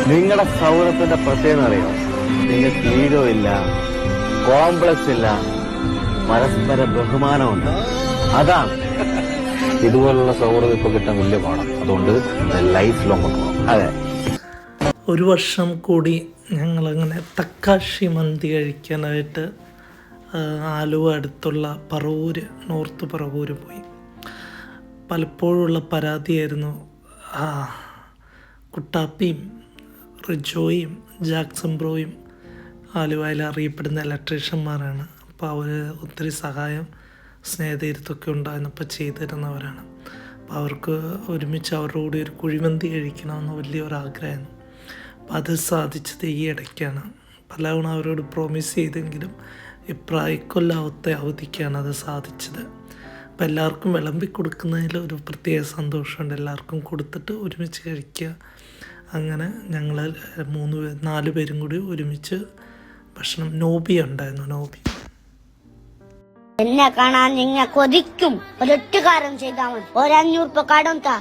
നിങ്ങളുടെ സൗഹൃദത്തിന്റെ പ്രത്യേകത അറിയോ? നിങ്ങൾക്ക് ഈഗോ ഇല്ല, കോംപ്ലക്സ് ഇല്ല, പരസ്പര ബഹുമാനമുണ്ട്. അതാണ് ഇതുപോലുള്ള സൗഹൃദം ഇപ്പൊ കിട്ടാൻ വലിയ പാടാണ്. അതുകൊണ്ട് ലൈഫ് ലോങ് കൊണ്ടുപോകണം. അതെ, ഒരു വർഷം കൂടി ഞങ്ങളങ്ങനെ തക്കാശി മന്തി കഴിക്കാനായിട്ട് ആലുവ അടുത്തുള്ള പറവൂര്, നോർത്ത് പറവൂര് പോയി. പലപ്പോഴുള്ള പരാതിയായിരുന്നു കുട്ടാപ്പിയും റിജോയും ജാക്സൺ ബ്രോയും ആലുവയിൽ അറിയപ്പെടുന്ന ഇലക്ട്രീഷ്യന്മാരാണ്. അപ്പോൾ അവർ ഒത്തിരി സഹായം സ്നേഹതീരത്തൊക്കെ ഉണ്ടായിരുന്നപ്പോൾ ചെയ്തിരുന്നവരാണ്. അപ്പോൾ അവർക്ക് ഒരുമിച്ച് അവരുടെ കൂടി ഒരു കുഴിമന്തി കഴിക്കണമെന്ന് വലിയൊരാഗ്രഹമായിരുന്നു. അപ്പോൾ അത് സാധിച്ചത് ഈ ഇടയ്ക്കാണ്. പലവണ അവരോട് പ്രോമിസ് ചെയ്തെങ്കിലും ഇക്കൊല്ലാവത്തെ അവധിക്കാണ് അത് സാധിച്ചത്. അപ്പോൾ എല്ലാവർക്കും വിളമ്പി കൊടുക്കുന്നതിൽ ഒരു പ്രത്യേക സന്തോഷമുണ്ട്. എല്ലാവർക്കും കൊടുത്തിട്ട് ഒരുമിച്ച് കഴിക്കുക. അങ്ങനെ ഞങ്ങൾ 4 പേരും കൂടി ഒരുമിച്ച് ഭക്ഷണം. നോബി ഉണ്ടായിരുന്നു. നോബി എന്നെ കാണാൻ നിങ്ങൾ കൊതിക്കും. ഒരൊറ്റ കാര്യം ചെയ്താൽ മതി, ഒരു 500 രൂപ കടം താ.